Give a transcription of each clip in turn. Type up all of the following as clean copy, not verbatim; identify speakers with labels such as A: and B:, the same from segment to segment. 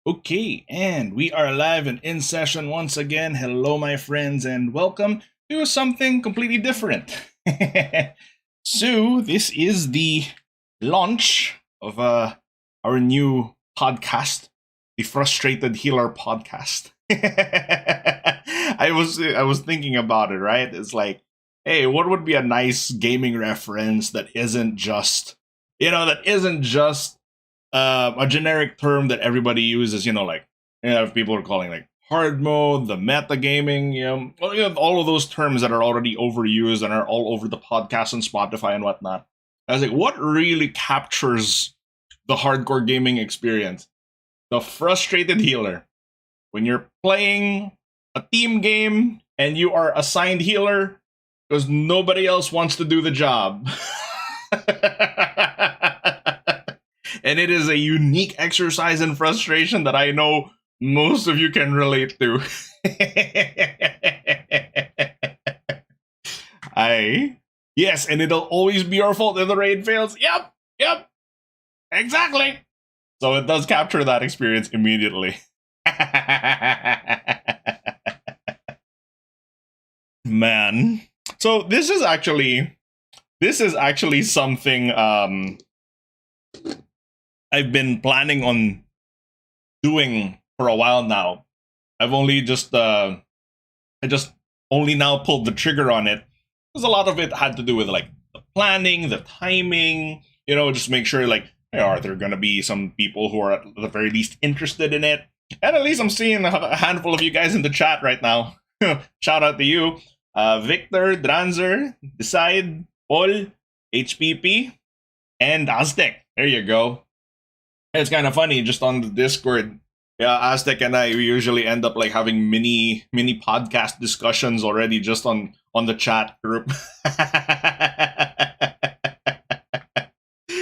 A: Okay, and we are live and in session once again. Hello, my friends, and welcome to something completely different. So, this is the launch of our new podcast, the Frustrated Healer podcast. I was thinking about it, right? It's like, hey, what would be a nice gaming reference that isn't just, a generic term that everybody uses, people are calling like hard mode, the metagaming, all of those terms that are already overused and are all over the podcast and Spotify and whatnot. I was like, what really captures the hardcore gaming experience? The frustrated healer. When you're playing a team game and you are assigned healer because nobody else wants to do the job. And it is a unique exercise in frustration that I know most of you can relate to. I Yes, and it'll always be our fault if the raid fails. Yep, exactly. So it does capture that experience immediately. Man. So this is actually something I've been planning on doing for a while now. I've only just I just only now pulled the trigger on it because a lot of it had to do with like the planning, the timing. Just make sure like, hey, are there gonna be some people who are at the very least interested in it? And at least I'm seeing a handful of you guys in the chat right now. Shout out to you, Victor, Dranzer, Decide, Paul, HPP, and Aztec. There you go. It's kind of funny, just on the Discord. Yeah, Aztec and I, we usually end up like having mini podcast discussions already just on the chat group.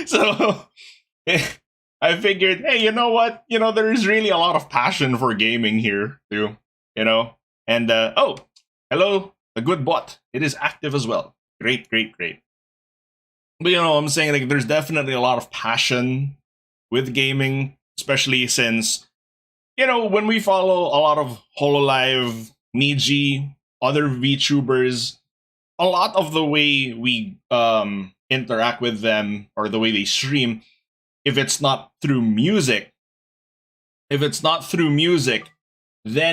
A: So I figured, hey, you know what? There is really a lot of passion for gaming here too. And oh, hello, the good bot. It is active as well. Great, great, great. But I'm saying like there's definitely a lot of passion with gaming, especially since when we follow a lot of Hololive, Niji, other VTubers, a lot of the way we interact with them or the way they stream, if it's not through music, then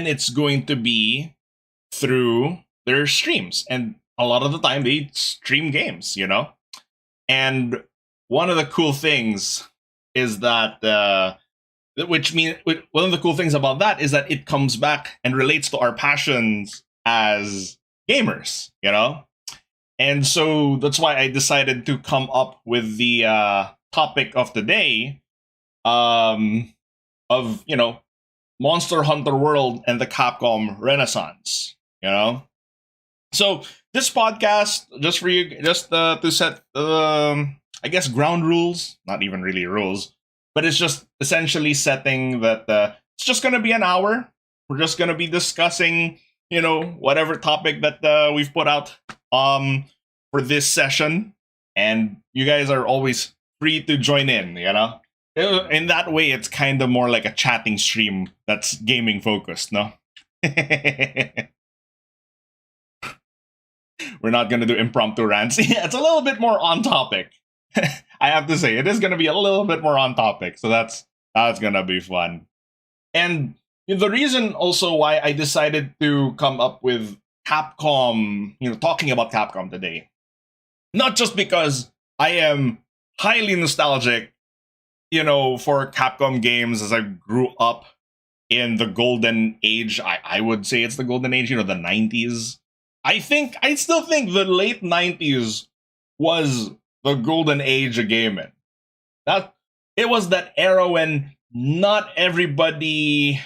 A: it's going to be through their streams. And a lot of the time they stream games. And one of the cool things is that one of the cool things about that is that it comes back and relates to our passions as gamers. And so that's why I decided to come up with the topic of the day, of Monster Hunter World and the Capcom Renaissance. So this podcast, just for you, just to set I guess ground rules, not even really rules, but it's just essentially setting that it's just going to be an hour. We're just going to be discussing, whatever topic that we've put out for this session. And you guys are always free to join in. In that way, it's kind of more like a chatting stream that's gaming focused, no? We're not going to do impromptu rants. Yeah, it's a little bit more on topic. I have to say, it is going to be a little bit more on topic, so that's going to be fun. And the reason also why I decided to come up with Capcom, talking about Capcom today, not just because I am highly nostalgic, for Capcom games as I grew up in the golden age. I would say it's the golden age, the 90s. I still think the late 90s was the golden age of gaming. That it was that era when not everybody,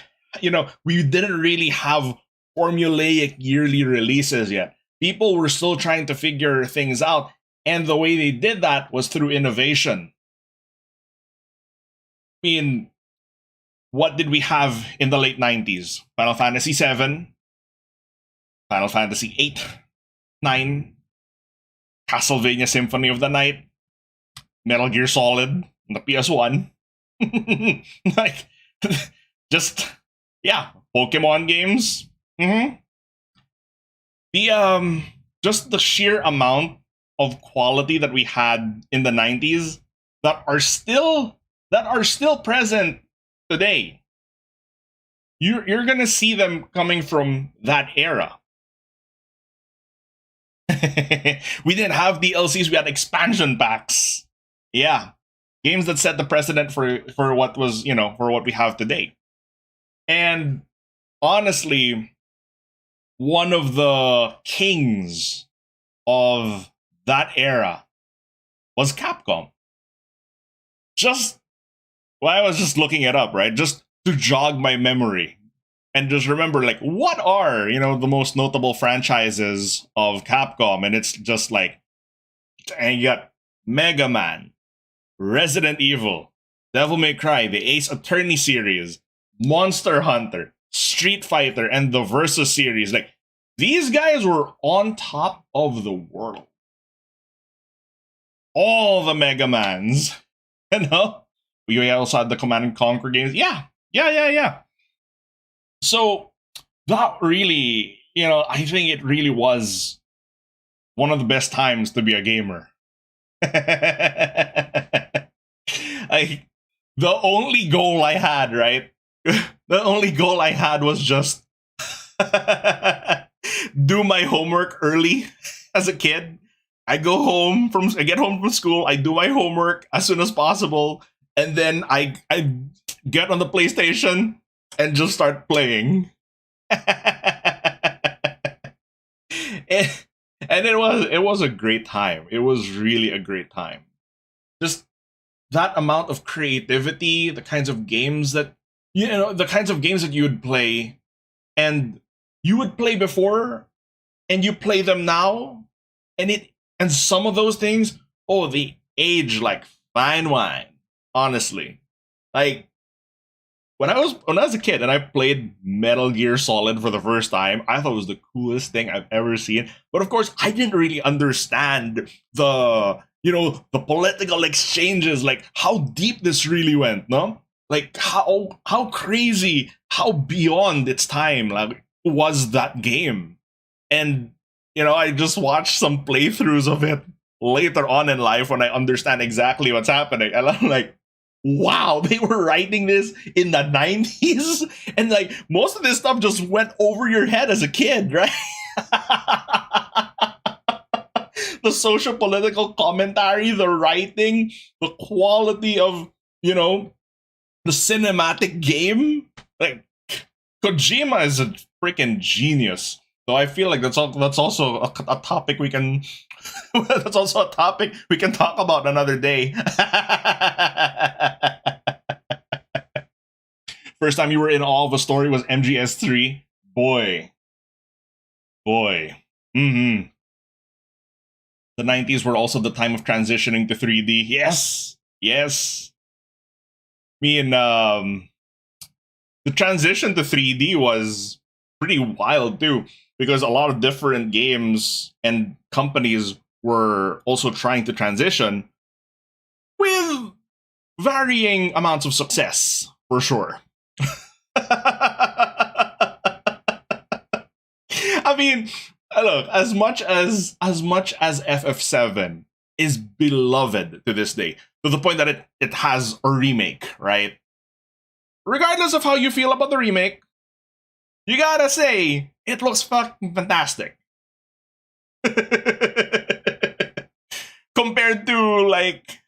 A: we didn't really have formulaic yearly releases yet. People were still trying to figure things out, and the way they did that was through innovation. I mean, what did we have in the late 90s? Final Fantasy VII, Final Fantasy VIII, 9, Castlevania Symphony of the Night, Metal Gear Solid, on the PS1. Like, Just yeah, Pokemon games. The just the sheer amount of quality that we had in the 90s that are still present today. You're gonna see them coming from that era. We didn't have DLCs, we had expansion packs. Yeah. Games that set the precedent for what was, for what we have today. And honestly, one of the kings of that era was Capcom. Just I was just looking it up, right? Just to jog my memory and just remember, like, what are, the most notable franchises of Capcom? And it's just like, and you got Mega Man, Resident Evil, Devil May Cry, the Ace Attorney series, Monster Hunter, Street Fighter, and the Versus series. Like, these guys were on top of the world. All the Mega Mans, We also had the Command and Conquer games. Yeah. So that really, I think it really was one of the best times to be a gamer. I, the only goal I had, right? The only goal I had was just do my homework early as a kid. I get home from school, I do my homework as soon as possible, and then I get on the PlayStation and just start playing. And it was a great time. It was really a great time. Just that amount of creativity, the kinds of games that you would play, and you would play before, and you play them now, and some of those things, they age like fine wine. Honestly, like when I was a kid and I played Metal Gear Solid for the first time, I thought it was the coolest thing I've ever seen. But of course, I didn't really understand the political exchanges, like how deep this really went, no? Like how crazy, how beyond its time like was that game. And I just watched some playthroughs of it later on in life when I understand exactly what's happening. And I'm like, wow, they were writing this in the 90s? And like most of this stuff just went over your head as a kid, right? The social political commentary, the writing, the quality of, the cinematic game. Like Kojima is a freaking genius. So I feel like that's also a topic we can that's also a topic we can talk about another day. First time you were in awe of a story was MGS3. Boy. Mm-hmm. The 90s were also the time of transitioning to 3D. Yes. Me and the transition to 3D was pretty wild too, because a lot of different games and companies were also trying to transition with varying amounts of success, for sure. I mean, look, as much as FF7 is beloved to this day, to the point that it has a remake, right? Regardless of how you feel about the remake, you gotta say, it looks fucking fantastic. Compared to, like,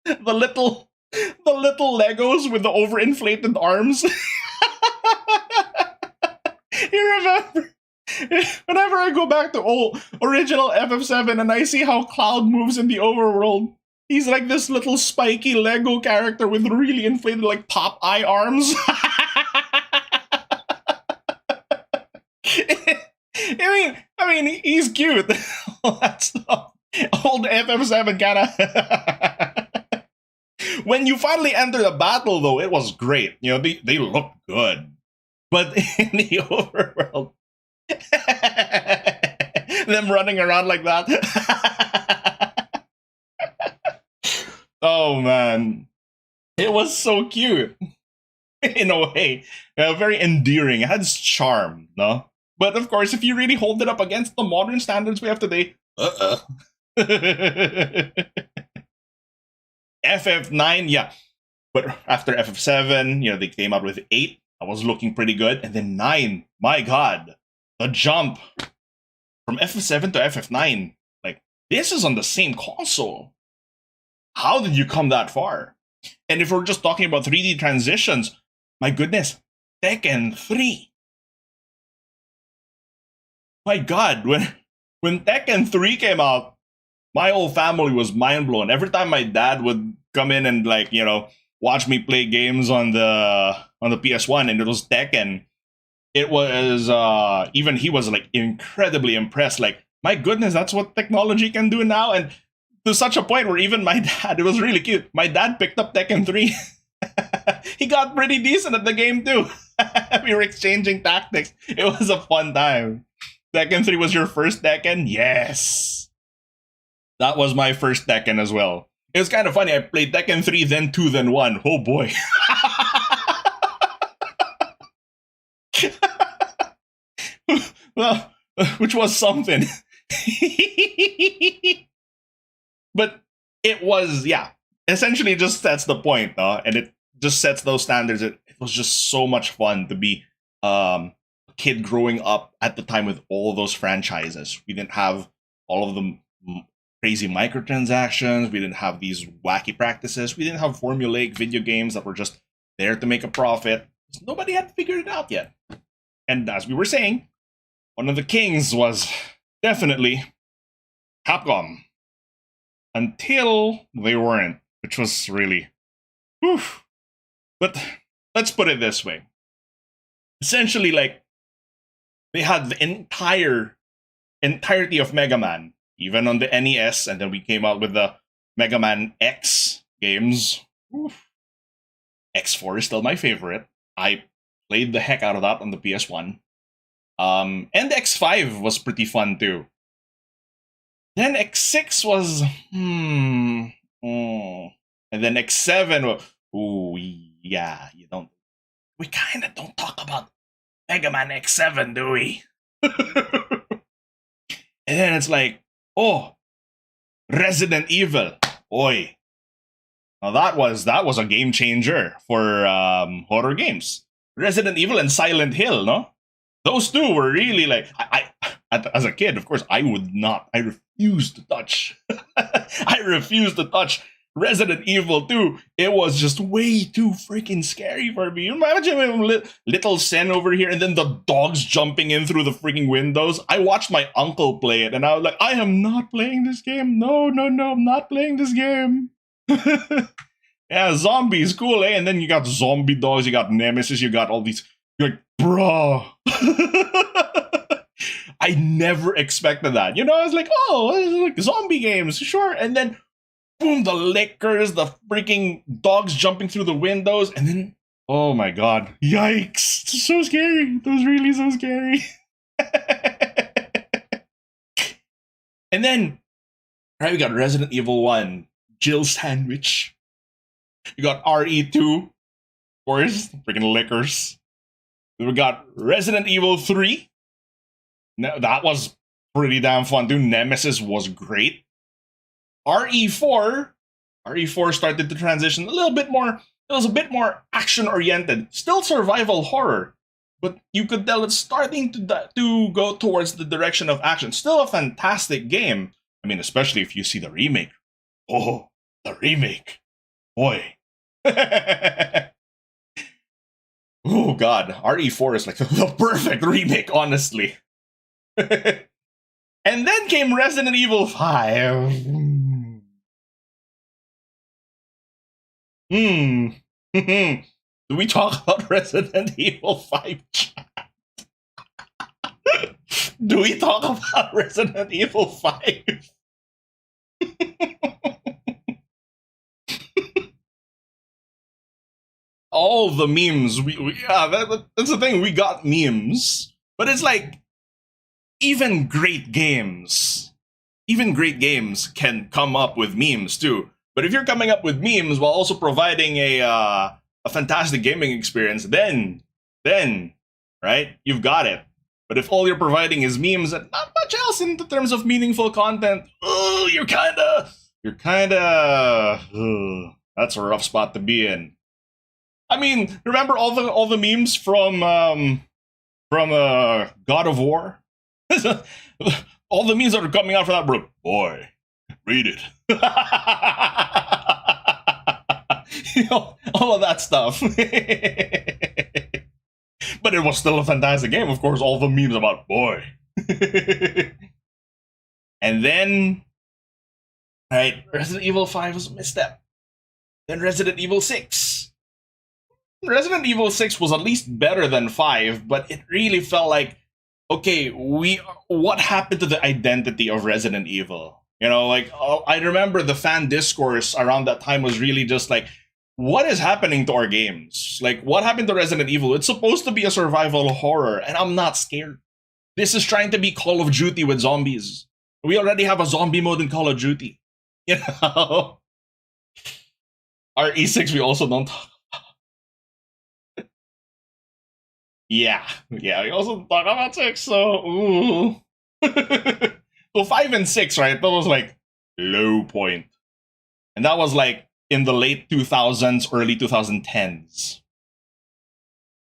A: the little Legos with the overinflated arms. You remember? Whenever I go back to original FF7 and I see how Cloud moves in the overworld, he's like this little spiky Lego character with really inflated, like, pop eye arms. I mean, he's cute. That's old FF7 kinda. When you finally enter the battle, though, it was great. They look good. But in the overworld, them running around like that. Oh man, it was so cute. in a way. Very endearing. It had its charm, no? But of course, if you really hold it up against the modern standards we have today, FF9, yeah. But after FF7, they came out with 8. That was looking pretty good. And then 9, my god, the jump from FF7 to FF9. Like, this is on the same console. How did you come that far? And if we're just talking about 3D transitions, my goodness, Tekken 3. My god, when Tekken 3 came out, my whole family was mind blown. Every time my dad would come in and watch me play games on the PS1 and it was Tekken, it was even he was like incredibly impressed. Like, my goodness, that's what technology can do now. And to such a point where even my dad, it was really cute. My dad picked up Tekken 3. He got pretty decent at the game too. We were exchanging tactics. It was a fun time. Tekken 3 was your first Tekken? Yes. That was my first Tekken as well. It was kind of funny. I played Tekken 3, then 2, then 1. Oh boy. Well, which was something. But it was, yeah, essentially just sets the point, and it just sets those standards. It was just so much fun to be a kid growing up at the time with all those franchises. We didn't have all of the crazy microtransactions. We didn't have these wacky practices. We didn't have formulaic video games that were just there to make a profit. Nobody had figured it out yet. And as we were saying, one of the kings was definitely Capcom. Until they weren't, which was really, whew. But let's put it this way. Essentially, like, they had the entirety of Mega Man, even on the NES, and then we came out with the Mega Man X games. Oof. X4 is still my favorite. I played the heck out of that on the PS1. And the X5 was pretty fun too. Then X6 was, And then X7 was, yeah, we kind of don't talk about Mega Man X7, do we? And then it's like, Resident Evil. Oi. Now that was a game changer for horror games. Resident Evil and Silent Hill, no? Those two were really like, as a kid, of course, I refused to touch. I refused to touch Resident Evil 2. It was just way too freaking scary for me. Imagine little Sen over here and then the dogs jumping in through the freaking windows. I watched my uncle play it and I was like, I am not playing this game. No, I'm not playing this game. Yeah, zombies, cool, eh? And then you got zombie dogs, you got Nemesis, you got all these. You're like, bro. I never expected that. I was like, like zombie games, sure. And then, boom, the lickers, the freaking dogs jumping through the windows. And then, oh my god, yikes. It's so scary. It was really so scary. And then, right, we got Resident Evil 1, Jill Sandwich. You got RE2, of course, freaking lickers. We got Resident Evil 3. That was pretty damn fun, dude. Nemesis was great. RE4 started to transition a little bit more. It was a bit more action-oriented. Still survival horror. But you could tell it's starting to go towards the direction of action. Still a fantastic game. I mean, especially if you see the remake. Oh, the remake. Boy. Oh god, RE4 is like the perfect remake, honestly. And then came Resident Evil 5. Do we talk about Resident Evil 5 chat? Do we talk about Resident Evil 5? All the memes, that's the thing, we got memes. But it's like, even great games can come up with memes too. But if you're coming up with memes while also providing a a fantastic gaming experience, then, right, you've got it. But if all you're providing is memes and not much else in terms of meaningful content, you're kinda, that's a rough spot to be in. I mean, remember all the memes from God of War? All the memes that are coming out for that, bro. Boy, read it. All of that stuff. But it was still a fantastic game, of course. All the memes about boy. And then, right, Resident Evil 5 was a misstep. Then Resident Evil 6. Resident Evil 6 was at least better than 5, but it really felt like, okay, what happened to the identity of Resident Evil? Like, I remember the fan discourse around that time was really just like, what is happening to our games? Like, what happened to Resident Evil? It's supposed to be a survival horror, and I'm not scared. This is trying to be Call of Duty with zombies. We already have a zombie mode in Call of Duty. RE6 we also don't talk about. Yeah, we also talk about 6, so ooh. So 5 and 6, right? That was like low point. And that was like in the late 2000s, early 2010s.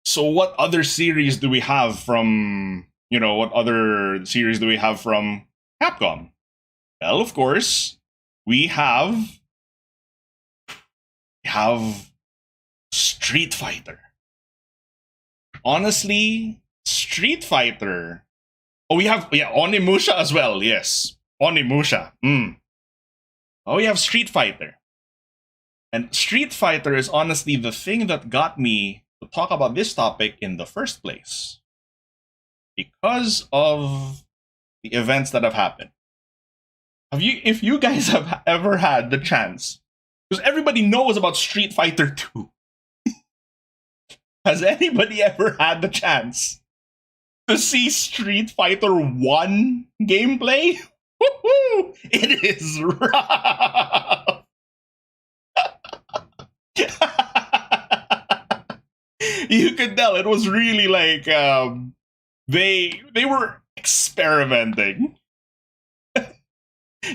A: So what other series do we have from, what other series do we have from Capcom? Well, of course, we have Street Fighter. Honestly, Street Fighter. Oh, we have, Onimusha as well, yes. Onimusha. Oh, we have Street Fighter. And Street Fighter is honestly the thing that got me to talk about this topic in the first place. Because of the events that have happened. If you guys have ever had the chance, because everybody knows about Street Fighter 2. Has anybody ever had the chance to see Street Fighter 1 gameplay? Woohoo! It is rough. You could tell it was really like they were experimenting.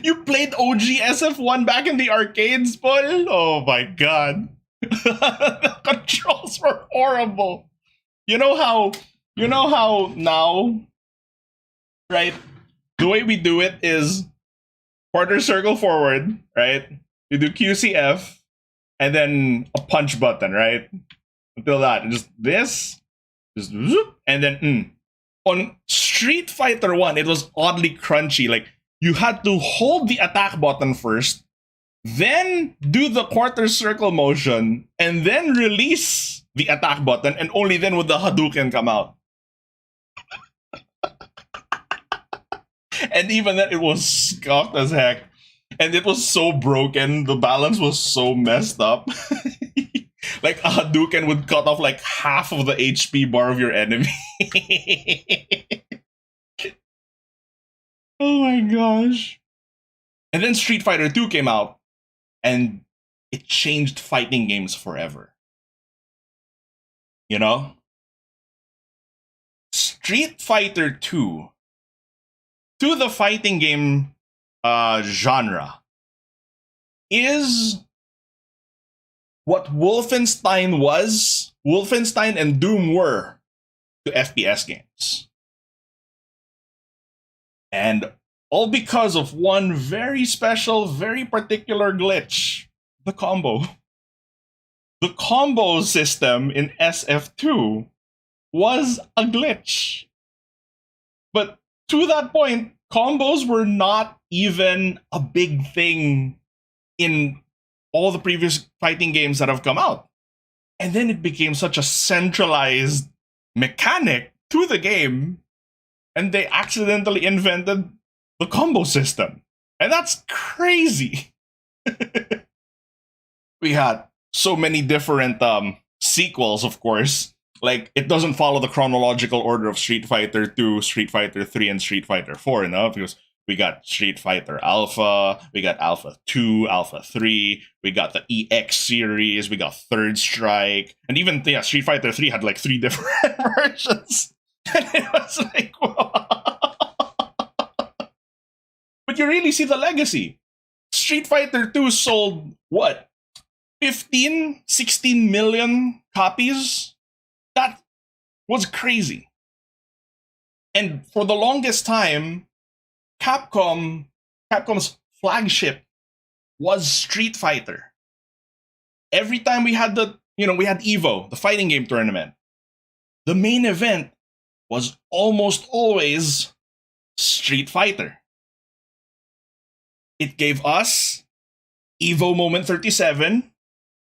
A: You played OG SF1 back in the arcades, Paul? Oh my god. The controls were horrible. You know how now, right? The way we do it is quarter circle forward, right? You do QCF and then a punch button, right? Until that, and just this, just whoop, and then on Street Fighter 1, it was oddly crunchy. Like, you had to hold the attack button first, then do the quarter circle motion, and then release the attack button, and only then would the Hadouken come out. And even then, it was scuffed as heck. And it was so broken, the balance was so messed up. Like, a Hadouken would cut off like half of the HP bar of your enemy. Oh my gosh. And then Street Fighter 2 came out, and it changed fighting games forever. Street Fighter 2, to the fighting game genre, is what Wolfenstein and Doom were to FPS games. And all because of one very special, very particular glitch, the combo. The combo system in SF2 was a glitch. But to that point, combos were not even a big thing in all the previous fighting games that have come out. And then it became such a centralized mechanic to the game, and they accidentally invented the combo system. And that's crazy. We had so many different sequels, of course. Like, it doesn't follow the chronological order of Street Fighter 2, Street Fighter 3, and Street Fighter 4, because We got Street Fighter Alpha, we got Alpha 2, Alpha 3, we got the EX series, we got Third Strike, and even Street Fighter 3 had like 3 different versions. And it was like, but you really see the legacy. Street Fighter 2 sold what? 15, 16 million copies? That was crazy. And for the longest time, Capcom's flagship was Street Fighter. Every time we had we had EVO, the fighting game tournament, the main event was almost always Street Fighter. It gave us EVO Moment 37,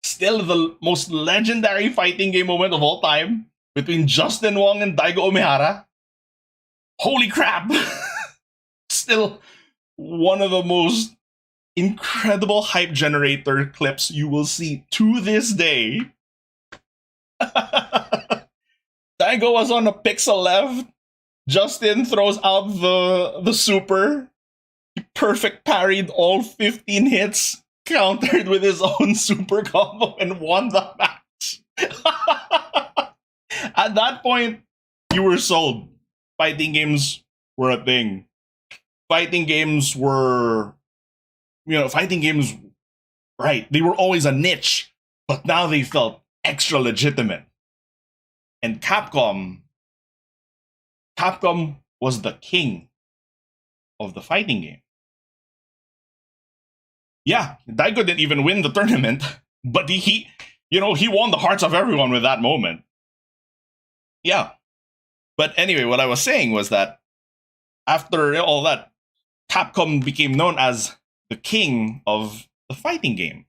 A: still the most legendary fighting game moment of all time, between Justin Wong and Daigo Omihara. Holy crap! Still one of the most incredible hype generator clips you will see to this day. Daigo was on a pixel left. Justin throws out the super. He perfect parried all 15 hits, countered with his own super combo, and won the match. At that point, you were sold. Fighting games were a thing. Fighting games were, right, they were always a niche, but now they felt extra legitimate. And Capcom was the king of the fighting game. Yeah, Daigo didn't even win the tournament, but he won the hearts of everyone with that moment. Yeah. But anyway, what I was saying was that after all that, Capcom became known as the king of the fighting game.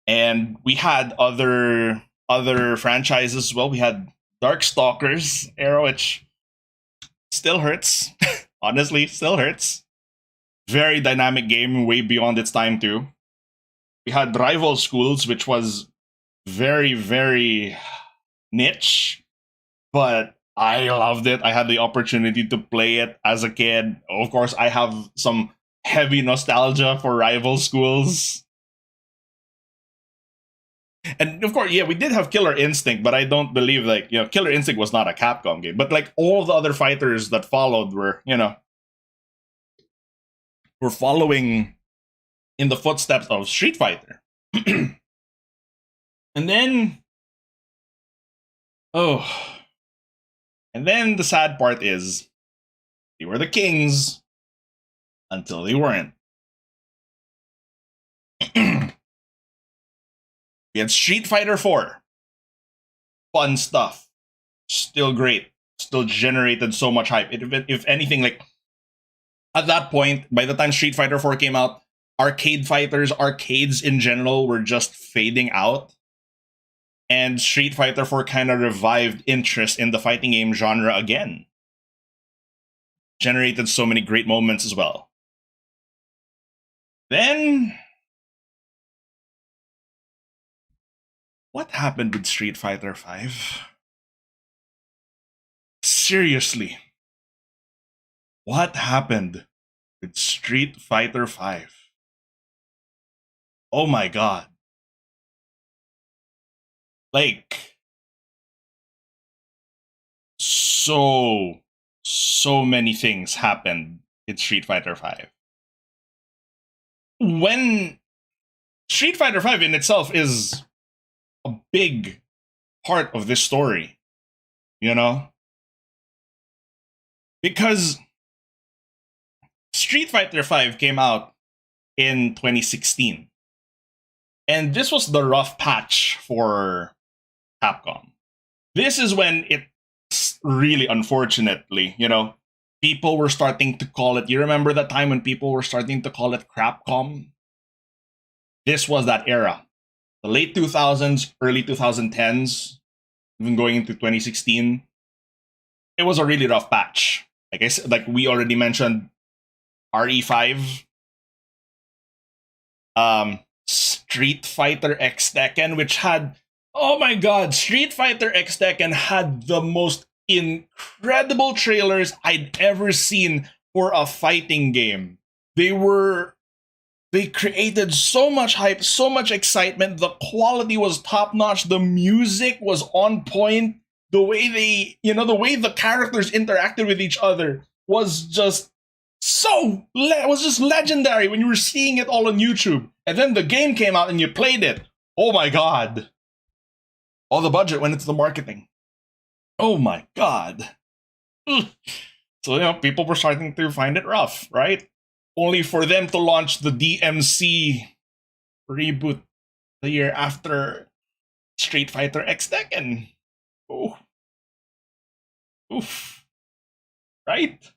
A: And we had other franchises as well. We had Darkstalkers era, which still hurts. Honestly, still hurts. Very dynamic game, way beyond its time too. We had Rival Schools, which was very, very niche, but I loved it. I had the opportunity to play it as a kid. Of course, I have some heavy nostalgia for Rival Schools. And of course, yeah, we did have Killer Instinct, but I don't believe Killer Instinct was not a Capcom game. But like all the other fighters that followed were following in the footsteps of Street Fighter. And then the sad part is they were the kings until they weren't. We had Street Fighter 4. Fun stuff. Still great. Still generated so much hype. If anything, like at that point, by the time Street Fighter 4 came out, arcades in general were just fading out. And Street Fighter 4 kind of revived interest in the fighting game genre again. Generated so many great moments as well. Then, what happened with Street Fighter 5? Seriously. What happened with Street Fighter 5? Oh my god. Like, so many things happened in Street Fighter 5. When Street Fighter 5 in itself is a big part of this story, because Street Fighter 5 came out in 2016. And this was the rough patch for Capcom. This is when it's really, unfortunately, people were starting to call it. You remember that time when people were starting to call it Crapcom? This was that era. The late 2000s, early 2010s, even going into 2016. It was a really rough patch. Like I said, like we already mentioned, RE5. Street Fighter X Tekken, which had, oh my god, Street Fighter X Tekken had the most incredible trailers I'd ever seen for a fighting game. They created so much hype, so much excitement. The quality was top notch. The music was on point. The way the way the characters interacted with each other was just was just legendary when you were seeing it all on YouTube. And then the game came out and you played it. Oh my god. All the budget went into the marketing. Oh my god. So, people were starting to find it rough, right? Only for them to launch the DMC reboot the year after Street Fighter X Tekken. Oh. Oof. Right?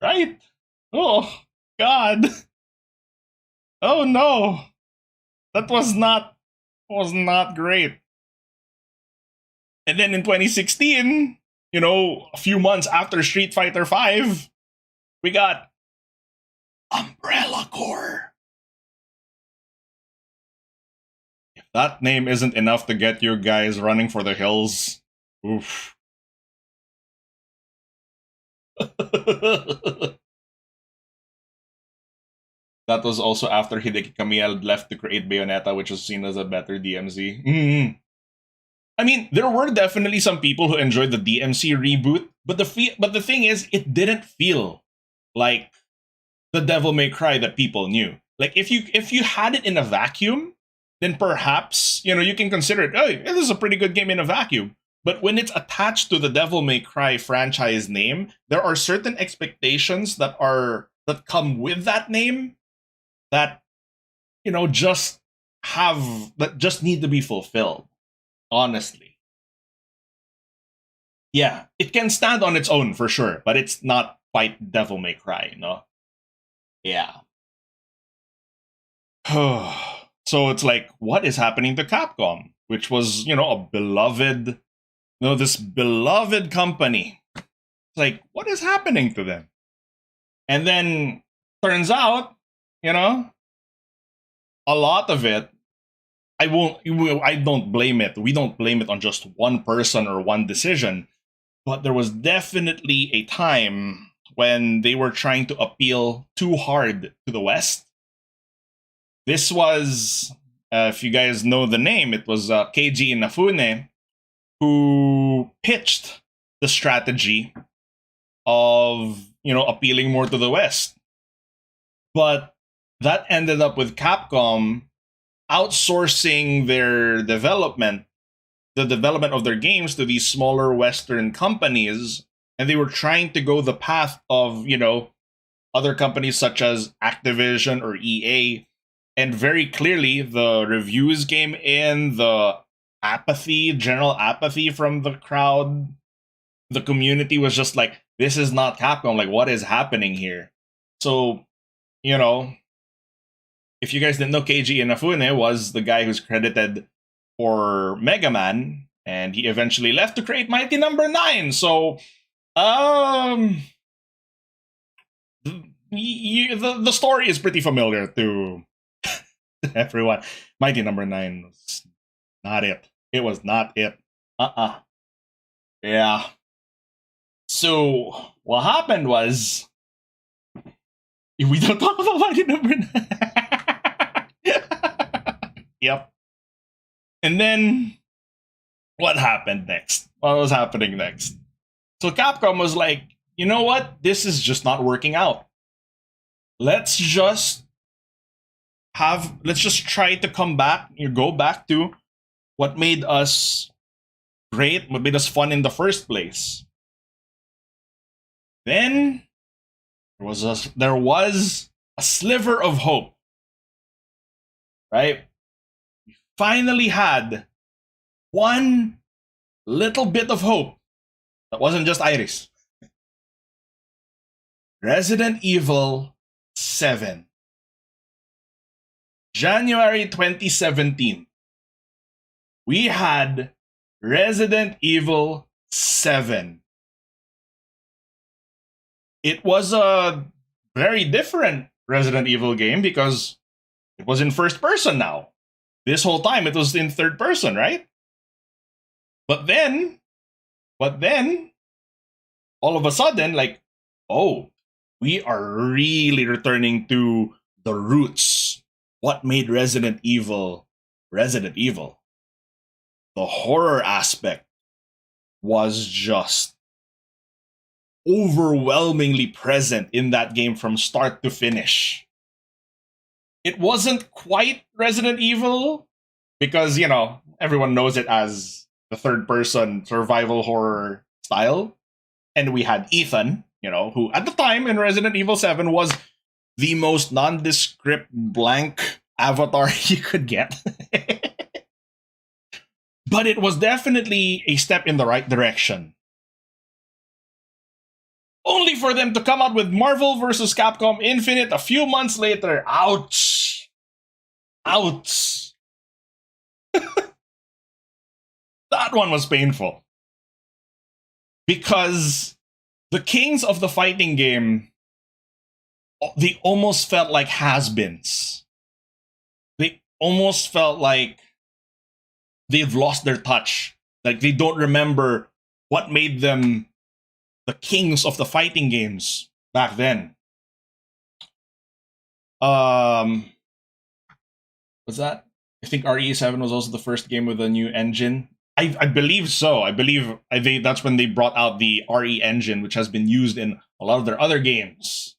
A: Right? Oh, God. Oh, no. That was not great. And then in 2016, a few months after Street Fighter V, we got Umbrella Corps. If that name isn't enough to get you guys running for the hills, oof. That was also after Hideki Kamiya left to create Bayonetta, which was seen as a better DMC. Mm-hmm. I mean, there were definitely some people who enjoyed the DMC reboot, but the thing is, it didn't feel like the Devil May Cry that people knew. Like if you had it in a vacuum, then perhaps you can consider it. Oh, this is a pretty good game in a vacuum. But when it's attached to the Devil May Cry franchise name, there are certain expectations that come with that name that just need to be fulfilled. Honestly. Yeah, it can stand on its own for sure, but it's not quite Devil May Cry, Yeah. So it's like, what is happening to Capcom? Which was, a beloved, this beloved company. It's like, what is happening to them? And then turns out, a lot of it, I don't blame it. We don't blame it on just one person or one decision. But there was definitely a time when they were trying to appeal too hard to the West. This was, if you guys know the name, it was Keiji Inafune who pitched the strategy of, appealing more to the West. But that ended up with Capcom outsourcing the development of their games to these smaller Western companies, and they were trying to go the path of, other companies such as Activision or EA, and very clearly the reviews came in, the general apathy from the crowd, the community was just like, this is not Capcom, like what is happening here? So, if you guys didn't know, Keiji Inafune was the guy who's credited for Mega Man, and he eventually left to create Mighty Number 9. So, the story is pretty familiar to everyone. Mighty Number 9 was not it. It was not it. Yeah. So, what happened was, we don't talk about Mighty Number 9. Yep. And then, what happened next? What was happening next? So Capcom was like, you know what? This is just not working out. Let's just try to go back to what made us great, what made us fun in the first place. Then, there was a sliver of hope. Right? We finally had one little bit of hope that wasn't just Iris. Resident Evil 7. January 2017. We had Resident Evil 7. It was a very different Resident Evil game because it was in first person now. This whole time it was in third person, right? But then, all of a sudden, like oh, we are really returning to the roots. What made Resident Evil Resident Evil? The horror aspect was just overwhelmingly present in that game from start to finish. It wasn't quite Resident Evil because, everyone knows it as the third person survival horror style. And we had Ethan, who at the time in Resident Evil 7 was the most nondescript blank avatar you could get. But it was definitely a step in the right direction. Only for them to come out with Marvel vs. Capcom Infinite a few months later. Ouch. Ouch. That one was painful. Because the kings of the fighting game, they almost felt like has-beens. They almost felt like they've lost their touch. Like they don't remember what made them the kings of the fighting games back then. Was that? I think RE7 was also the first game with a new engine. I believe so. I believe that's when they brought out the RE engine, which has been used in a lot of their other games.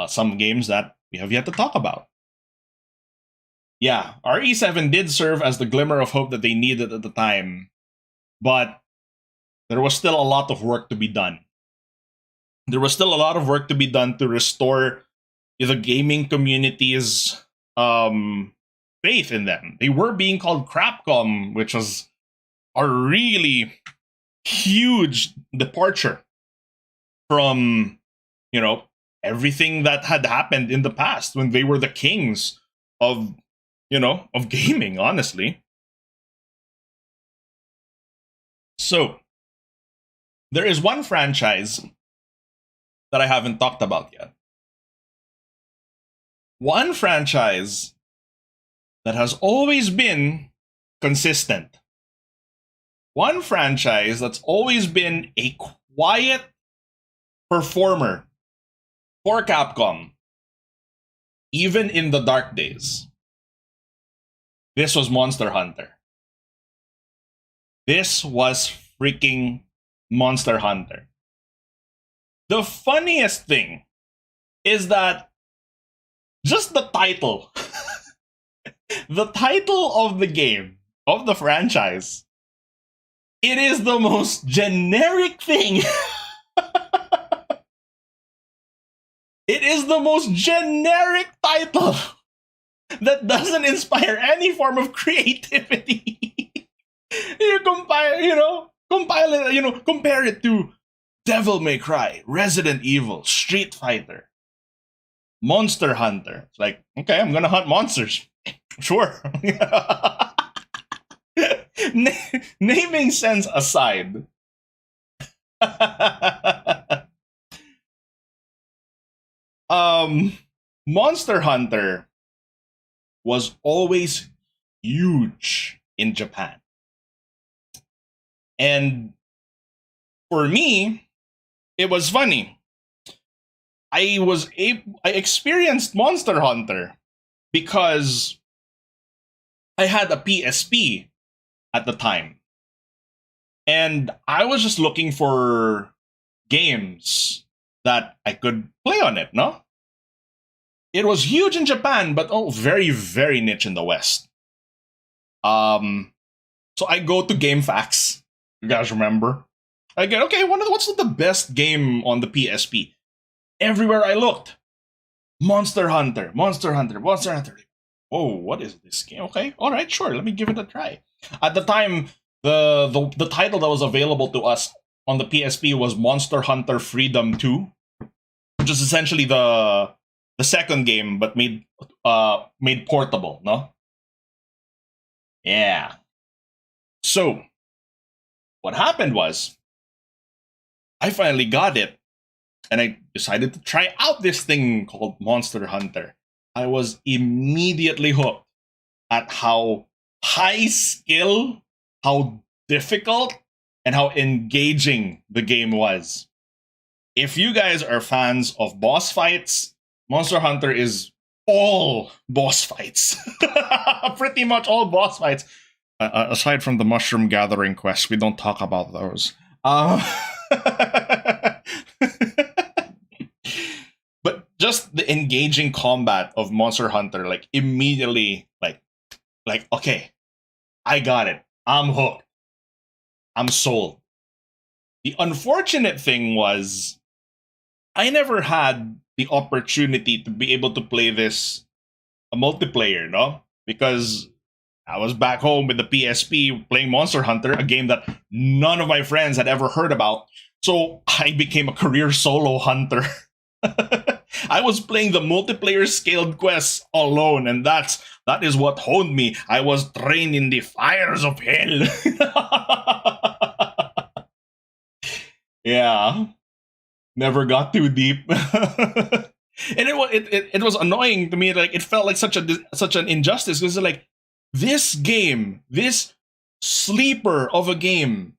A: Some games that we have yet to talk about. Yeah, RE7 did serve as the glimmer of hope that they needed at the time, but there was still a lot of work to be done. There was still a lot of work to be done to restore the gaming community's faith in them. They were being called Capcom, which was a really huge departure from, everything that had happened in the past when they were the kings of gaming, honestly. So, there is one franchise that I haven't talked about yet. One franchise that has always been consistent. One franchise that's always been a quiet performer for Capcom, even in the dark days. This was Monster Hunter. This was freaking Monster Hunter. The funniest thing is that just the title, the title of the game, of the franchise, it is the most generic thing. It is the most generic title that doesn't inspire any form of creativity. Compare it to Devil May Cry, Resident Evil, Street Fighter, Monster Hunter. It's like, okay, I'm gonna hunt monsters. Sure. Naming sense aside. Monster Hunter was always huge in Japan. And for me, it was funny. I experienced Monster Hunter because I had a PSP at the time. And I was just looking for games that I could play on it, no? It was huge in Japan, but very, very niche in the West. So I go to GameFAQs. You guys remember? I get, okay, what's the best game on the PSP? Everywhere I looked, Monster Hunter. Oh, what is this game? Okay, all right, sure, let me give it a try. At the time, the title that was available to us on the PSP was Monster Hunter Freedom 2, which is essentially the second game, but made portable, no? Yeah. So, what happened was, I finally got it, and I decided to try out this thing called Monster Hunter. I was immediately hooked at how high skill, how difficult, and how engaging the game was. if you guys are fans of boss fights, Monster Hunter is all boss fights. Pretty much all boss fights. Aside from the mushroom gathering quest, we don't talk about those. But just the engaging combat of Monster Hunter, like immediately, like okay, I got it. I'm hooked. I'm sold. The unfortunate thing was, I never had the opportunity to be able to play this a multiplayer, no? Because I was back home with the PSP playing Monster Hunter, a game that none of my friends had ever heard about. So I became a career solo hunter. I was playing the multiplayer scaled quests alone, and that is what honed me. I was trained in the fires of hell. Yeah, never got too deep. And it was annoying to me. Like, it felt like such an injustice, because like, this game, this sleeper of a game,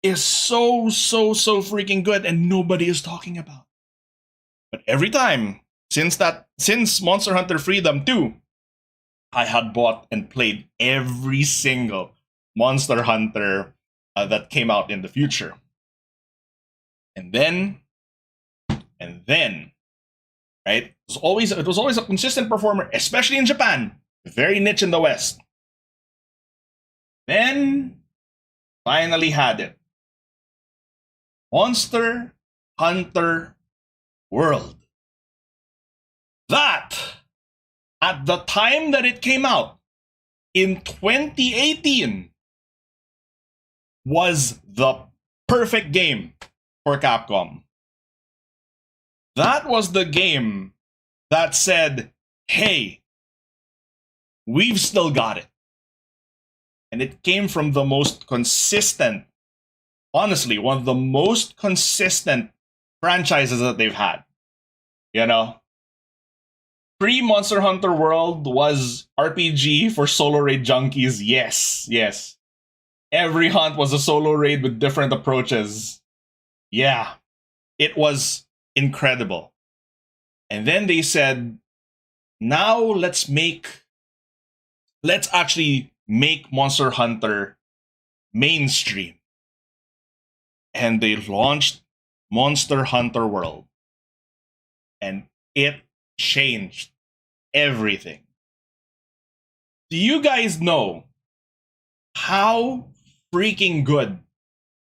A: is so freaking good, and nobody is talking about. But every time since Monster Hunter Freedom 2, I had bought and played every single Monster Hunter that came out in the future. And then, right? It was always a consistent performer, especially in Japan. Very niche in the West. Then, finally had it. Monster Hunter World. That, at the time that it came out, in 2018, was the perfect game for Capcom. That was the game that said, hey, we've still got it. And it came from the most consistent, honestly, one of the most consistent franchises that they've had. You know? Pre-Monster Hunter World was RPG for solo raid junkies. Yes. Every hunt was a solo raid with different approaches. Yeah. It was incredible. And then they said, now let's actually make Monster Hunter mainstream. And they launched Monster Hunter World. And it changed everything. Do you guys know how freaking good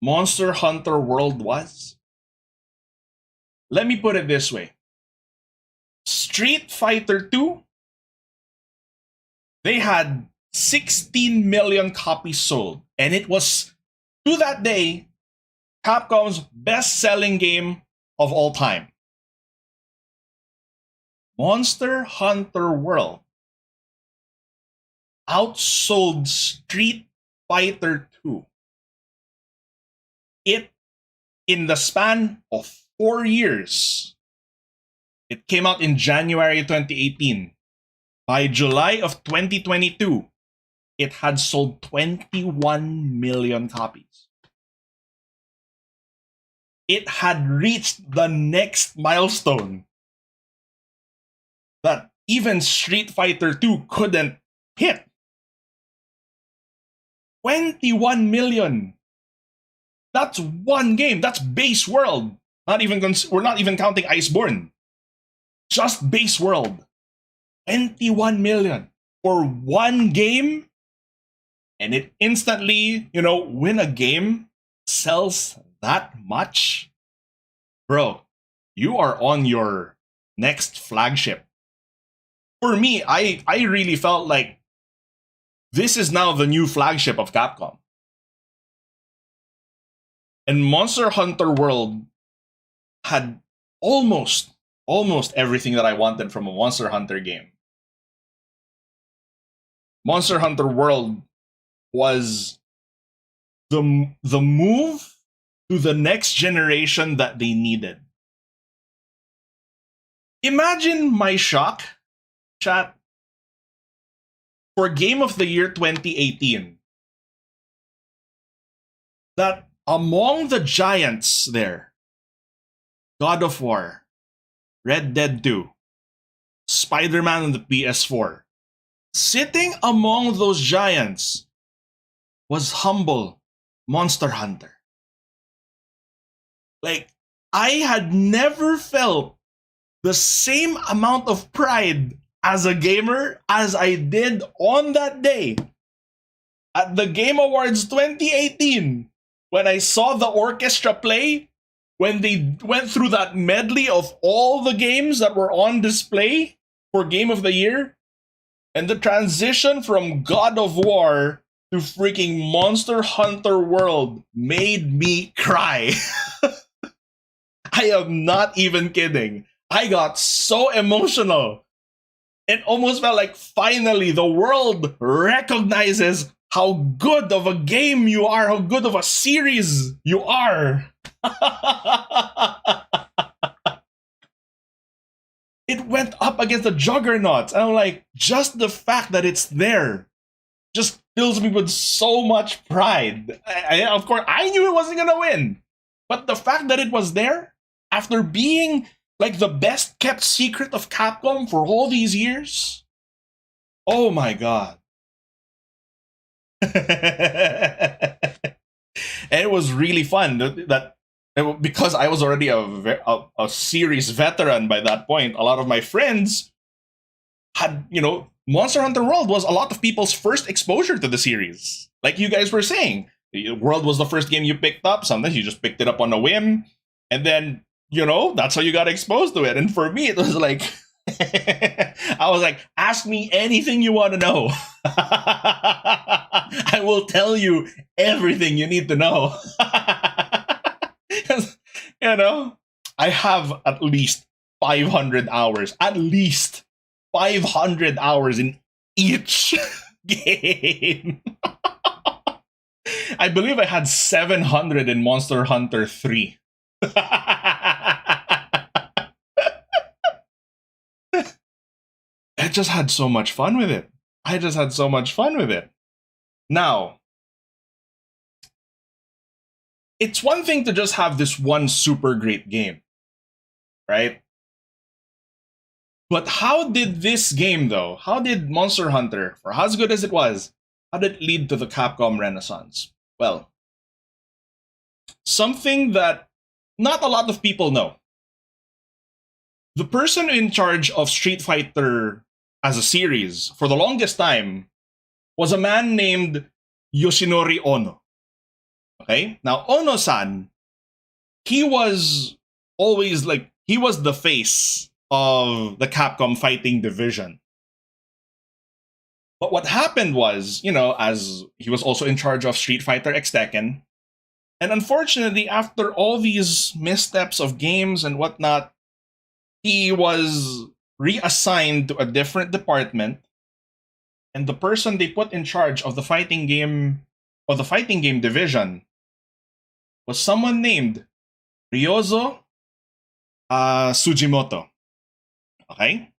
A: Monster Hunter World was? Let me put it this way. Street Fighter 2, they had 16 million copies sold, and it was, to that day, Capcom's best-selling game of all time. Monster Hunter World outsold Street Fighter 2. It, in the span of 4 years, it came out in January 2018. By July of 2022, it had sold 21 million copies. It had reached the next milestone that even Street Fighter 2 couldn't hit. 21 million. That's one game. That's base world. We're not even counting Iceborne. Just base world. 21 million for one game. And it instantly, when a game sells that much, bro, you are on your next flagship. For me, I really felt like this is now the new flagship of Capcom. And Monster Hunter World had almost everything that I wanted from a Monster Hunter game. Monster Hunter World was the move to the next generation that they needed. Imagine my shock, chat, for Game of the Year 2018, that among the giants there, God of War, Red Dead 2, Spider-Man on the PS4. Sitting among those giants was humble Monster Hunter. Like, I had never felt the same amount of pride as a gamer as I did on that day at the Game Awards 2018 when I saw the orchestra play, when they went through that medley of all the games that were on display for Game of the Year, and the transition from God of War to freaking Monster Hunter World made me cry. I am not even kidding. I got so emotional. It almost felt like finally the world recognizes how good of a game you are, how good of a series you are. It went up against the juggernauts. And I'm like, just the fact that it's there just fills me with so much pride. Of course, I knew it wasn't going to win. But the fact that it was there, after being like the best kept secret of Capcom for all these years, oh my god. And it was really fun that because I was already a series veteran by that point. A lot of my friends had, Monster Hunter World was a lot of people's first exposure to the series. Like you guys were saying, World was the first game you picked up. Sometimes you just picked it up on a whim, and then that's how you got exposed to it. And for me, it was like, I was like, ask me anything you want to know. I will tell you everything you need to know. I have at least 500 hours, in each game. I believe I had 700 in Monster Hunter 3. I just had so much fun with it. Now, it's one thing to just have this one super great game, right? But how did this game, though, how did Monster Hunter, for as good as it was, how did it lead to the Capcom Renaissance? Well, something that not a lot of people know. The person in charge of Street Fighter as a series for the longest time was a man named Yoshinori Ono. Okay? Now, Ono-san, he was always he was the face of the Capcom fighting division. But what happened was, as he was also in charge of Street Fighter X Tekken, and unfortunately, after all these missteps of games and whatnot, he was reassigned to a different department, and the person they put in charge of the fighting game division was someone named Ryozo Sujimoto. Okay?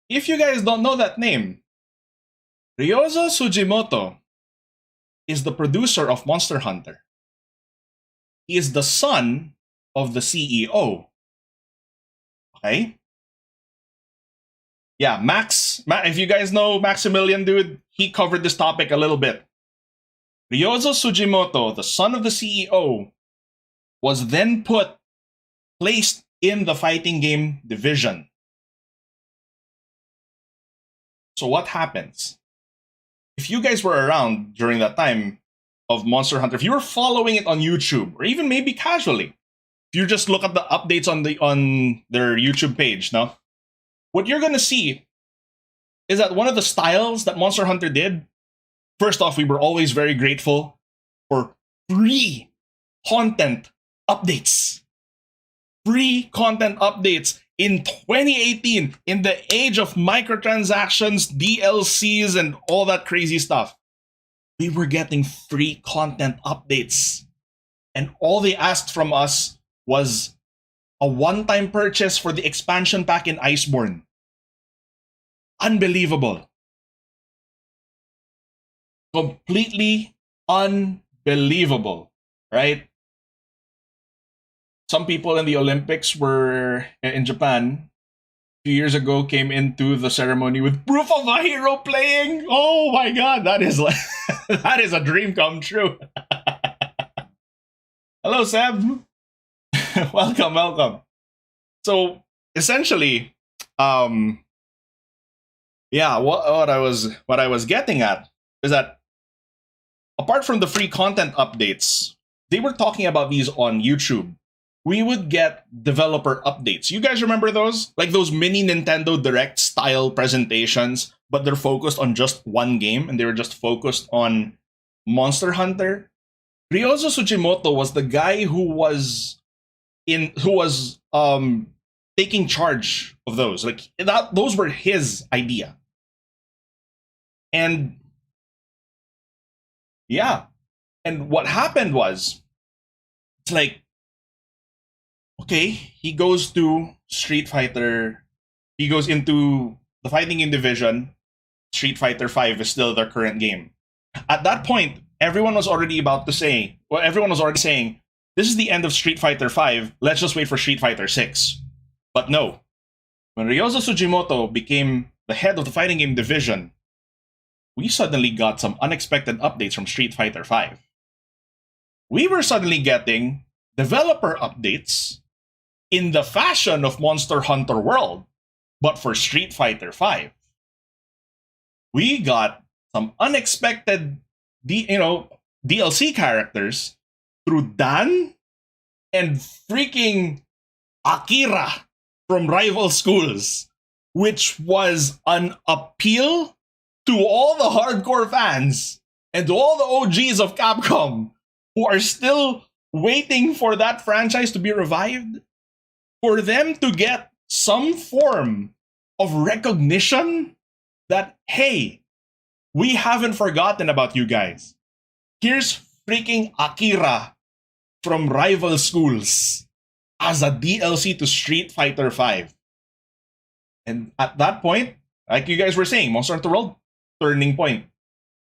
A: If you guys don't know that name, Ryozo Sujimoto is the producer of Monster Hunter. He is the son of the CEO. Okay? Yeah, Max, if you guys know Maximilian, dude, he covered this topic a little bit. Ryozo Sujimoto, the son of the CEO, was then placed in the fighting game division. So what happens? If you guys were around during that time of Monster Hunter, if you were following it on YouTube, or even maybe casually, if you just look at the updates on their YouTube page, no? What you're gonna see is that one of the styles that Monster Hunter did, first off, we were always very grateful for free content updates. Free content updates in 2018, in the age of microtransactions, DLCs, and all that crazy stuff. We were getting free content updates. And all they asked from us was a one-time purchase for the expansion pack in Iceborne. Unbelievable. Completely unbelievable, right? some people in the Olympics were in Japan 2 years ago came into the ceremony with proof of a hero playing. Oh my god, that is like that is a dream come true. Hello, Seb. Welcome, welcome. So essentially, yeah, what I was getting at is that apart from the free content updates, they were talking about these on YouTube. We would get developer updates. You guys remember those? Like those mini Nintendo Direct style presentations, but they're focused on just one game and they were just focused on Monster Hunter. Ryozo Tsujimoto was the guy who was taking charge of those. Like those were his idea. And yeah. And what happened was it's like okay, he goes to Street Fighter. He goes into the fighting game division. Street Fighter 5 is still their current game. At that point, everyone was already saying, this is the end of Street Fighter 5. Let's just wait for Street Fighter 6. But no. When Ryozo Tsujimoto became the head of the fighting game division, we suddenly got some unexpected updates from Street Fighter 5. We were suddenly getting developer updates in the fashion of Monster Hunter World, but for Street Fighter 5. We got some unexpected DLC characters through Dan and freaking Akira from Rival Schools, which was an appeal to all the hardcore fans and to all the OGs of Capcom who are still waiting for that franchise to be revived, for them to get some form of recognition that, hey, we haven't forgotten about you guys. Here's freaking Akira from Rival Schools as a DLC to Street Fighter 5. And at that point, like you guys were saying, Monster Hunter World, turning point.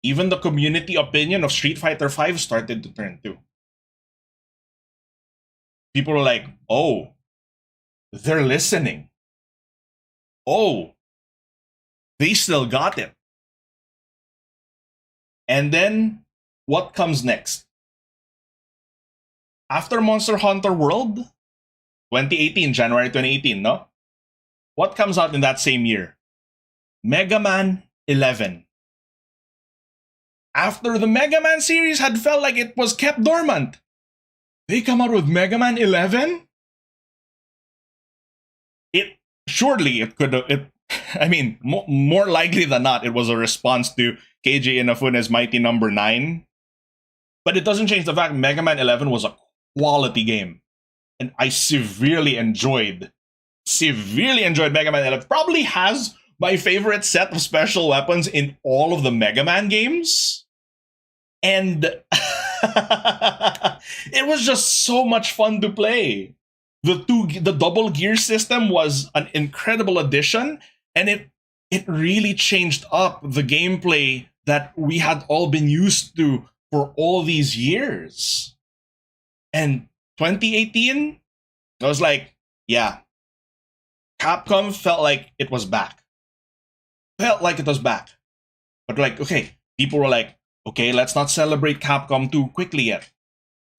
A: Even the community opinion of Street Fighter 5 started to turn too. People were like, oh, they're listening. Oh, they still got it. And then, what comes next? After Monster Hunter World, 2018, January 2018, no? What comes out in that same year? Mega Man 11. After the Mega Man series had felt like it was kept dormant, they come out with Mega Man 11? More likely than not, it was a response to Keiji Inafune's Mighty Number 9. But it doesn't change the fact Mega Man 11 was a quality game. And I severely enjoyed Mega Man 11. Probably has my favorite set of special weapons in all of the Mega Man games. And it was just so much fun to play. The double gear system was an incredible addition, and it really changed up the gameplay that we had all been used to for all these years. And 2018, I was like, yeah, Capcom felt like it was back. But like, okay, people were like, okay, let's not celebrate Capcom too quickly yet.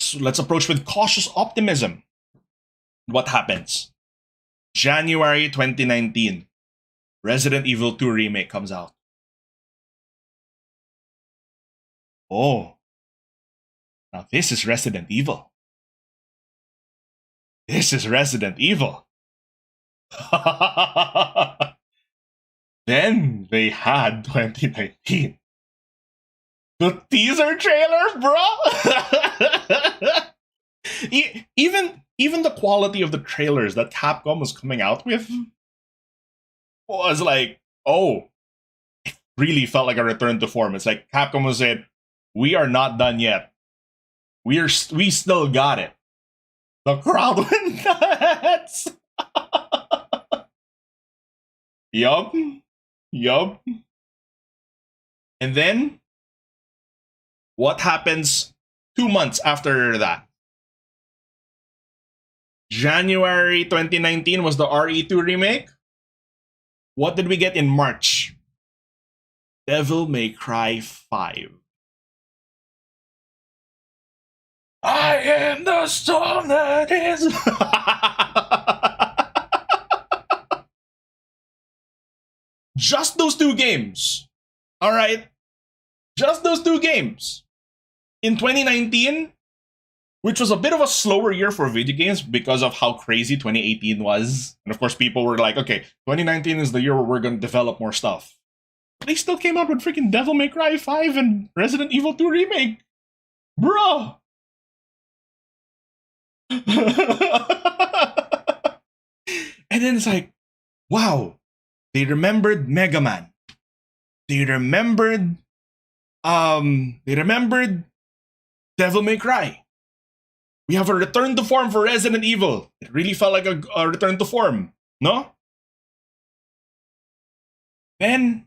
A: So let's approach with cautious optimism. What happens? January 2019, Resident Evil 2 Remake comes out. Oh, now this is Resident Evil. This is Resident Evil. Then they had 2019. The teaser trailer, bro! Even the quality of the trailers that Capcom was coming out with was like, oh, it really felt like a return to form. It's like Capcom was saying, we are not done yet. We still got it. The crowd went nuts. Yup. And then, what happens 2 months after that? January 2019 was the RE2 remake. What did we get in March? Devil May Cry 5. I am the storm that is. Just those two games. All right. Just those two games. In 2019, which was a bit of a slower year for video games because of how crazy 2018 was. And of course, people were like, okay, 2019 is the year where we're going to develop more stuff. But they still came out with freaking Devil May Cry 5 and Resident Evil 2 Remake. Bruh. And then it's like, wow, they remembered Mega Man. They remembered Devil May Cry. We have a return to form for Resident Evil. It really felt like a return to form, no? And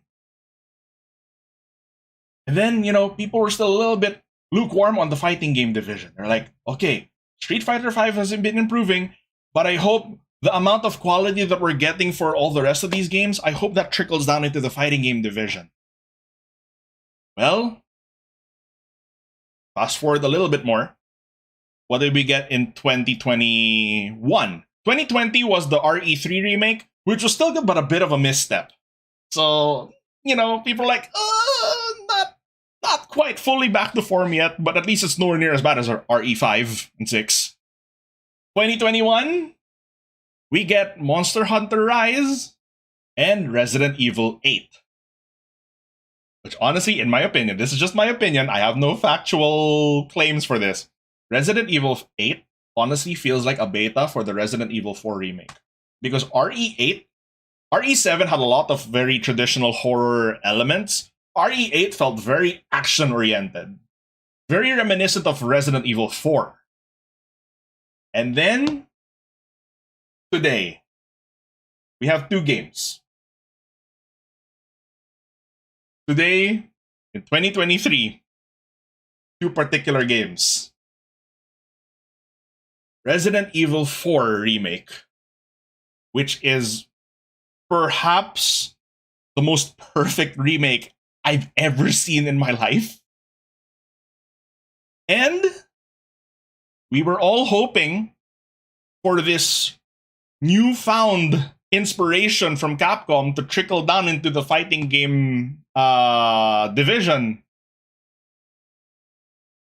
A: then, you know, people were still a little bit lukewarm on the fighting game division. They're like, okay, Street Fighter V hasn't been improving, but I hope the amount of quality that we're getting for all the rest of these games, I hope that trickles down into the fighting game division. Well, fast forward a little bit more. What did we get in 2021? 2020 was the RE3 remake, which was still good, but a bit of a misstep. So, you know, people are like, not quite fully back to form yet, but at least it's nowhere near as bad as our RE5 and 6. 2021, we get Monster Hunter Rise and Resident Evil 8. Which honestly, in my opinion, this is just my opinion, I have no factual claims for this. Resident Evil 8 honestly feels like a beta for the Resident Evil 4 remake. Because RE7 had a lot of very traditional horror elements. RE8 felt very action-oriented. Very reminiscent of Resident Evil 4. And then, today, we have two games. Today, in 2023, two particular games. Resident Evil 4 Remake, which is perhaps the most perfect remake I've ever seen in my life. And we were all hoping for this newfound inspiration from Capcom to trickle down into the fighting game division.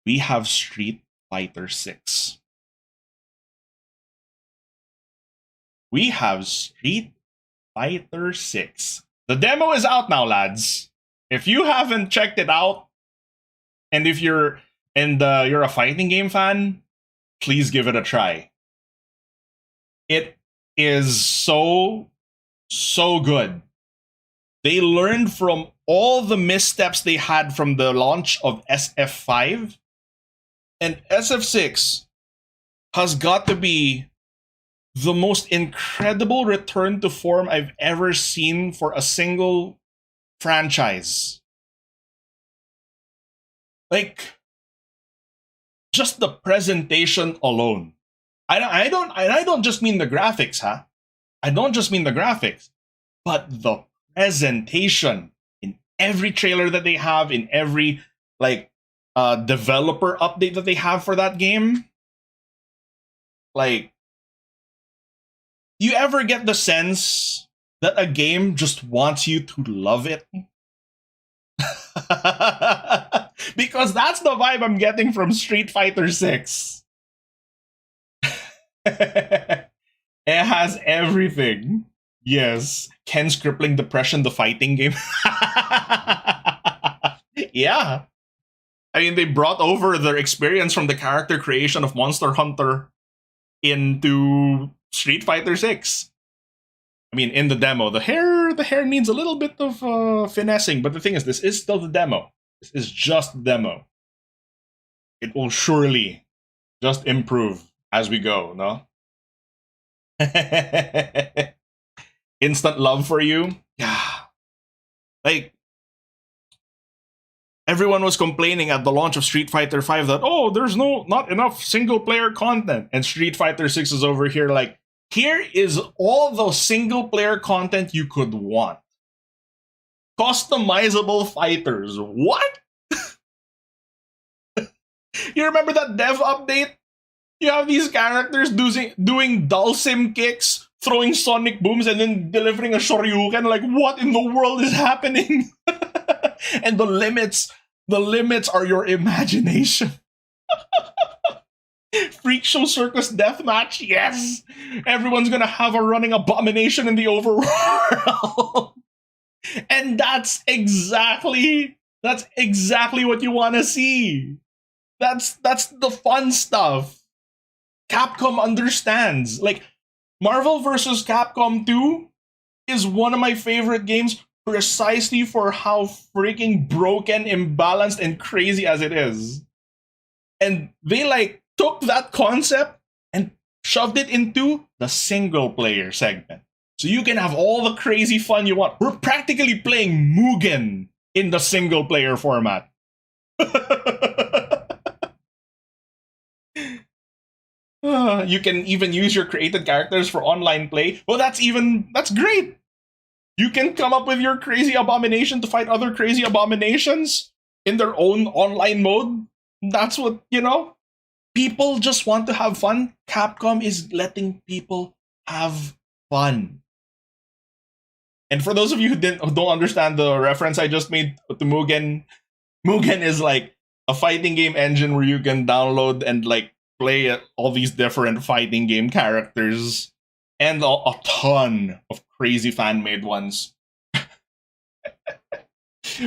A: We have Street Fighter 6. We have Street Fighter 6. The demo is out now, lads. If you haven't checked it out, and if you're a fighting game fan, please give it a try. It is so good. They learned from all the missteps they had from the launch of SF5, and SF6 has got to be the most incredible return to form I've ever seen for a single franchise. Like, just the presentation alone. I don't just mean the graphics, huh? I don't just mean the graphics, but the presentation in every trailer that they have, in every developer update that they have for that game. Like, do you ever get the sense that a game just wants you to love it? Because that's the vibe I'm getting from Street Fighter 6. It has everything. Yes. Ken's Crippling Depression, the fighting game. Yeah. I mean, they brought over their experience from the character creation of Monster Hunter into Street Fighter 6. I mean, in the demo, the hair needs a little bit of finessing, but the thing is, this is still the demo. This is just the demo. It will surely just improve as we go, no? Instant love for you? Yeah. Like, everyone was complaining at the launch of Street Fighter V that, oh, there's not enough single player content. And Street Fighter 6 is over here like, here is all the single player content you could want. Customizable fighters. What? You remember that dev update? You have these characters doing Dulcim kicks, throwing sonic booms, and then delivering a shoryuken. Like, what in the world is happening? And the limits are your imagination. Freak Show Circus Deathmatch, yes! Everyone's gonna have a running abomination in the overworld. And that's exactly what you want to see. That's the fun stuff. Capcom understands. Like, Marvel vs. Capcom 2 is one of my favorite games precisely for how freaking broken, imbalanced, and crazy as it is. And they like took that concept and shoved it into the single player segment. So you can have all the crazy fun you want. We're practically playing Mugen in the single player format. You can even use your created characters for online play. Well, that's great. You can come up with your crazy abomination to fight other crazy abominations in their own online mode. That's what, people just want to have fun. Capcom is letting people have fun. And for those of you who don't understand the reference I just made to Mugen, Mugen is like a fighting game engine where you can download and like play all these different fighting game characters and a ton of crazy fan-made ones.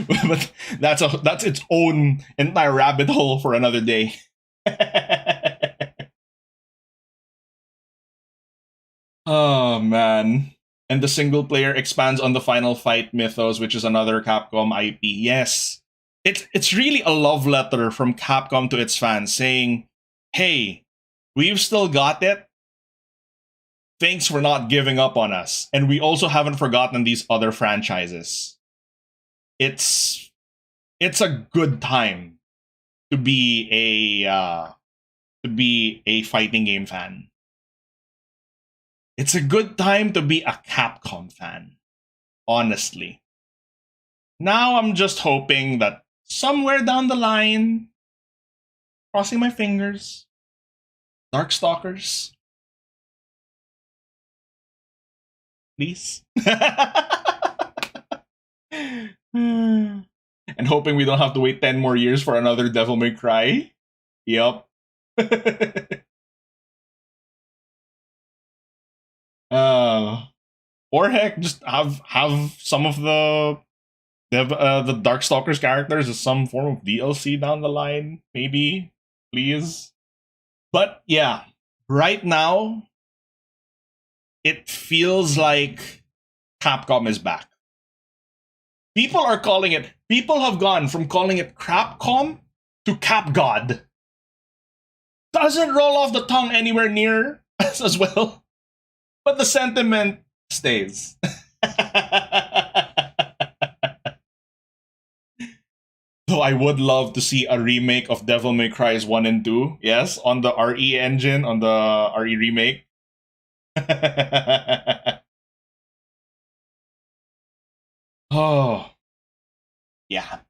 A: But that's its own entire rabbit hole for another day. Oh man. And the single player expands on the Final Fight mythos, which is another Capcom IP. Yes. It's really a love letter from Capcom to its fans saying, hey, we've still got it. Thanks for not giving up on us. And we also haven't forgotten these other franchises. It's a good time to be a fighting game fan. It's a good time to be a Capcom fan, honestly. Now I'm just hoping that somewhere down the line, crossing my fingers, Darkstalkers, please. And hoping we don't have to wait 10 more years for another Devil May Cry. Yup. Or heck, just have some of the Darkstalkers characters as some form of DLC down the line, maybe, please. But yeah, right now, it feels like Capcom is back. People are calling it. People have gone from calling it Crapcom to CapGod. Doesn't roll off the tongue anywhere near as well, but the sentiment stays. Though I would love to see a remake of Devil May Cry 1 and 2. Yes, on the RE engine, on the RE remake. Oh. Yeah.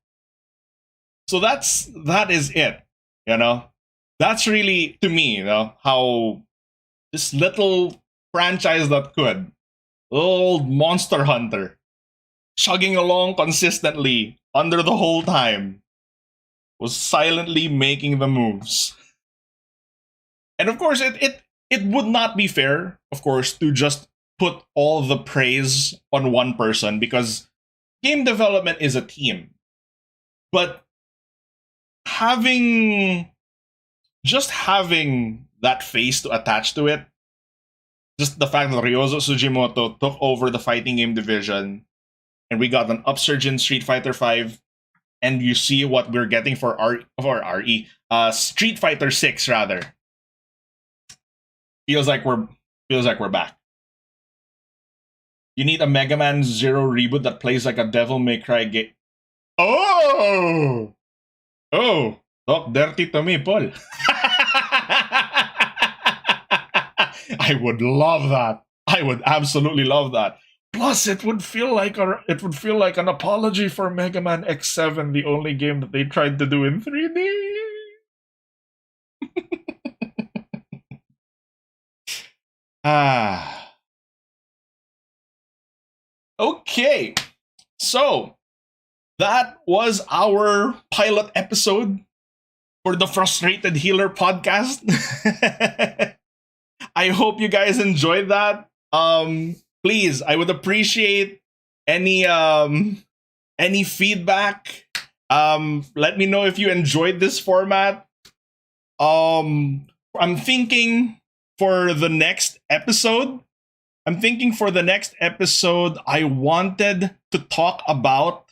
A: So that is it, That's really, to me, how this little franchise that could, old Monster Hunter, chugging along consistently under the whole time, was silently making the moves. And of course, it would not be fair, of course, to just put all the praise on one person, because game development is a team. But having that face to attach to it, just the fact that Ryozo Sugimoto took over the fighting game division, and we got an upsurge in Street Fighter V, and you see what we're getting for Street Fighter 6 rather. Feels like we're back. You need a Mega Man Zero reboot that plays like a Devil May Cry game. Oh! Oh, talk dirty to me, Paul. I would love that. I would absolutely love that. Plus, it would feel like an apology for Mega Man X7, the only game that they tried to do in 3D. Ah. Okay. So, that was our pilot episode for the Frustrated Healer podcast. I hope you guys enjoyed that. Please, I would appreciate any feedback. Let me know if you enjoyed this format. I'm thinking for the next episode. I wanted to talk about,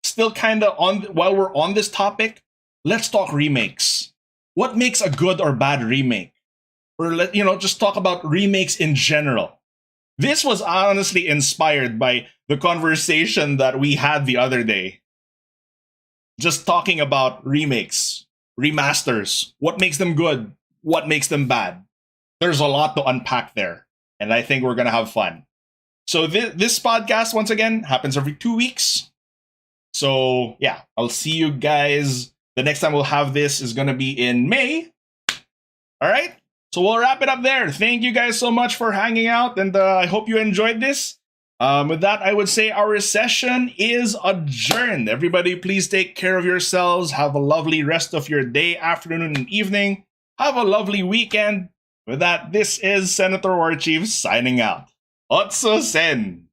A: still kind of on while we're on this topic, let's talk remakes. What makes a good or bad remake? Or just talk about remakes in general. This was honestly inspired by the conversation that we had the other day. Just talking about remakes, remasters, what makes them good, what makes them bad. There's a lot to unpack there, and I think we're going to have fun. So this podcast, once again, happens every 2 weeks. So yeah, I'll see you guys. The next time we'll have this is going to be in May. All right? So we'll wrap it up there. Thank you guys so much for hanging out, and I hope you enjoyed this. With that, I would say our session is adjourned. Everybody, please take care of yourselves. Have a lovely rest of your day, afternoon, and evening. Have a lovely weekend. With that, this is Senator Warchief signing out. Otso Sen.